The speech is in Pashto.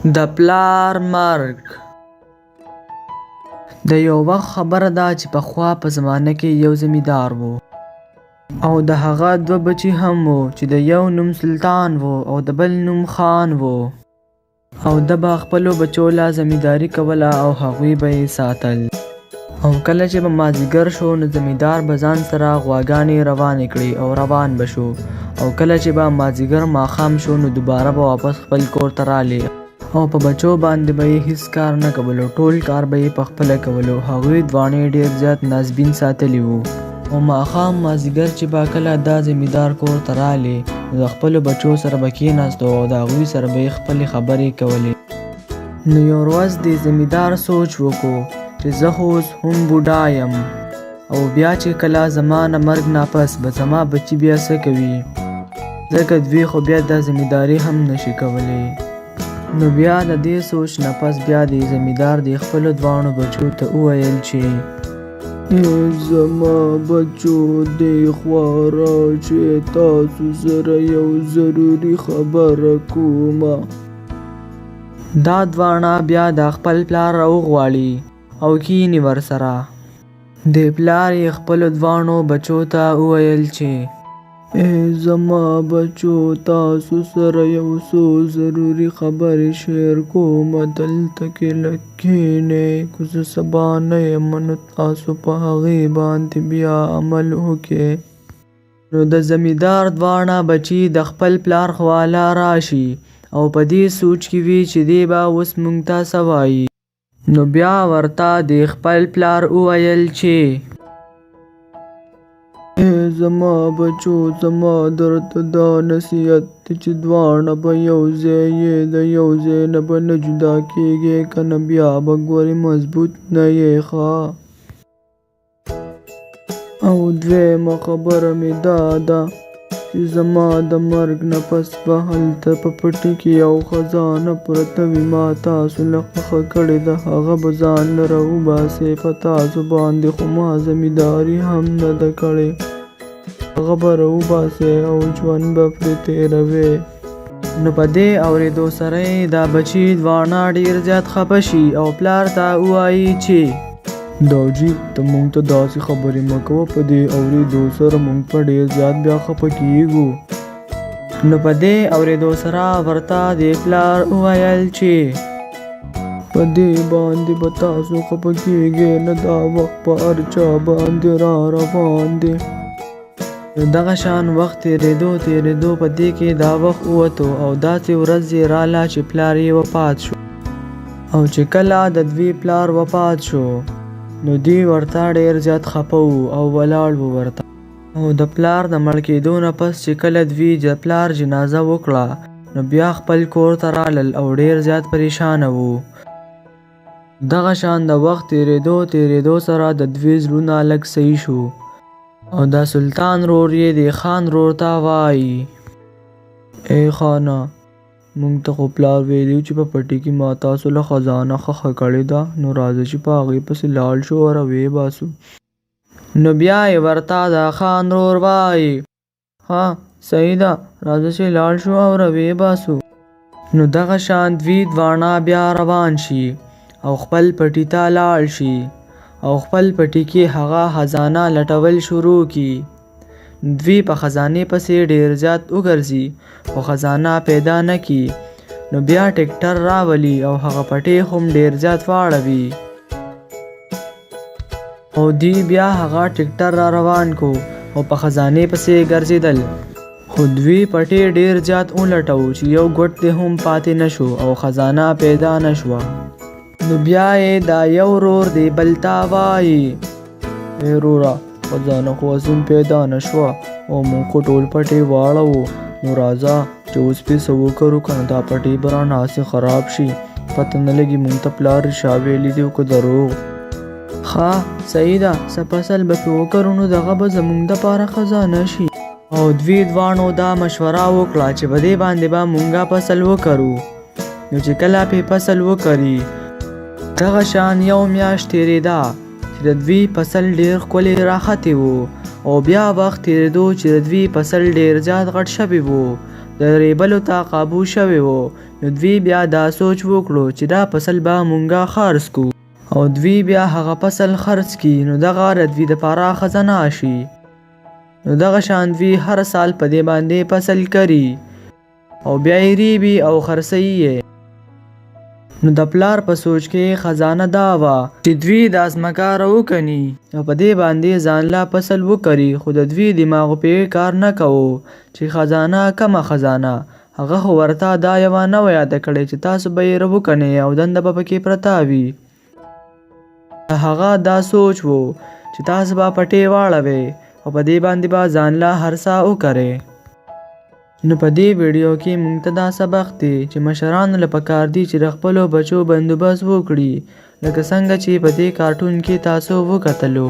د پلار مرګ. د یو وخت خبره ده چې پخوا په زمانه کې یو زمیندار و او د هغه دوه بچي هم و چې د یو نوم سلطان و او د بل نوم خان و او د به خپلو بچو له زمینداري کوله او هغوی به یې ساتل. او کله چې به مازدیګر شو نو زمیندار به ځان سره غواګانې روانې کړې او روان به شو او کله چې به مازدیګر ماښام شو نو دوباره به واپس خپل کور ته رالې او په بچو باندې به یې هیڅ کار نه کولو، ټول کار به یې پخپله کولو. هغوی دواړې ډېر زیات نازبین ساتلي وو او ماښام مازدیګر چې به کله دا زمیندار کور ته رالې نو د خپلو بچو سره به کېناستو او د هغوی سره به یې خپلې خبرې کولې. نو یو ورځ د زمیندار سوچ وکړو چې زه خو اوس هم بوډا یم او بیا چې کله زما نه مرګ نه پس به زما بچي بیا څه کوي، ځکه دوی خو بیا دا زمینداري هم نشي کولی. نو بیا د دې سوچ نه پس بیا د زمیندار د خپلو دواړو بچو ته وویل چې زما بچو دې خوا راشئ، تاسو سره یو ضروري خبره کومه. دا دواړه بیا د خپل پلار راوغواړي او کینی ورسره. د پلار یې خپلو دواړو بچو ته وویل چې زما بچو تاسو سره یو څو ضروري خبرې شیر کوم، دلته کې لږ کښېنئ، که زه سبا نه یم نو تاسو په هغې باندې بیا عمل وکړئ. نو د زمیندار دواړه بچي د خپل پلار خواله راشي او په دې سوچ کې وي چې دی به اوس موږ ته څه وایي. نو بیا ورته د خپل پلار وویل چې زما بچو زما درته دا نصیحت دی چې دواړه به یو ځای یې، د یو ځای نه به نه جدا کېږئ، که نه بیا به ګورې مضبوط نه یې ښه. او دویمه خبره مې دا ده چې زما د مرګ نه پس به هلته په پټي کې یو خزانه پرته وي، ما تاسو له خوښه کړې ده، هغه به ځان له راوباسئ. په تاسو باندې خو ما زمینداري هم نه ده کړې، هغه به راوباسئ او ژوند به پرې تېروئ. نو په دې اورېدو سره یې دا بچي دواړه ډېر زیات خفه شي او پلار ته ووایي چې داجي ته موږ ته داسې خبرې مه کوه، په دې اورېدو سره موږ په ډېر زیات بیا خفه کېږو. نو په دې اورېدو سره ورته د پلار وویل چې په دې باندې به تاسو خفه کېږئ نه، دا وخت په هر چا باندې را روان دی. دغه شان وخت تېرېدو په دې کې دا وخت ووتو او داسې ورځ یې راله چې پلار یې وفات شو. او چې کله د دوی پلار وفات شو نو دوی ورته ډېر زیات خفه وو او ولاړ وو ورته. او د پلار د مړ کېدو نه پس چې کله دوی د پلار جنازه وکړه نو بیا خپل کور ته رالل او ډېر زیات پریشانه وو. دغه شان د وخت تېرېدو سره د دوی زړونه لږ صحیح شو او د سلطان رور یې د خان رور ته وایي ای خانه، موږ ته خو پلار ویلي چې په پټي کې ما تاسو له خزانه ښخه کړې ده، نو راځه چې په هغې پسې لاړ شو او راویې باسو. نو بیا یې ورته د خان رور وایي ها صحیح ده، راځه چې لاړ شو او راویې باسو. نو دغه شان دوی دواړه بیا روان شي او خپل پټي ته لاړ شي او خپل پټي کې هغه خزانه لټول شروع کړي. دوی په خزانې پسې ډېر زیات وګرځي خو خزانه پیدا نه کړي. نو بیا ټکټر راولي او هغه پټی هم ډېر زیات واړوي او دوی بیا هغه ټکټر را روان کو او په خزانې پسې ګرځېدل. خو دوی پټی ډېر زیات ولټو چې یو ګوټ دې هم پاتې نشو او خزانه پیدا نشوه. نو بیا یې دا یو ورور دی بل ته وایي ای وروره، خزانه خو اوس هم پیدا نشوه او موږ خو ټول پټی واړوو، نو راځه چې اوس پې څه وکړو، که نه دا پټی به رانهسې خراب شي، پته نه لګي موږ ته پلار رښتیا ویلي دي که دروغ. ښه صحیح ده، څه فصل به پې وکړو نو دغه به زموږ دپاره خزانه شي. او دوی دواړو دا مشوره وکړه چې په دې باندې به موږ فصل وکړو. نو چې کله پې فصل وکړي دغه شان یو میاشت تېرېده چې د دوی فصل ډېر ښکلی راختې و او بیا وخت تېرېدو چې د دوی فصل ډېر زیات غټ شوی و، د ریبلو ته قابو شوی و نو دوی بیا دا سوچ وکړو چې دا فصل به مونږه خرڅ کو او دوی بیا هغه فصل خرڅ کی نو دغه د دوی دپاره خزانه شي. نو دغه شان دوی هر سال په دې باندې فصل کري او بیا یې ریبي او خرڅوي یې. نو د پلار په سوچ کې خزانه دا وه چې دوی دا ځمکه راوکني او په دې باندې ځان له فصل وکري، خو د دوی دماغ پې کار نه کوو چې خزانه کمه خزانه. هغه خو ورته دا یوه نه وه یاده کړې چې تاسو به یې راوکنئ او دنده به پکې پرته وي. هغه دا سوچ و چې تاسو به پټې واړوئ او په دې باندې به ځان له هر څه وکرئ. نو په دې ویډیو کې موږ ته دا سبق دی چې مشرانو له پکار دي چې د خپلو بچو بندوبست وکړي، لکه څنګه چې په دې کارټون کې تاسو وکتلو.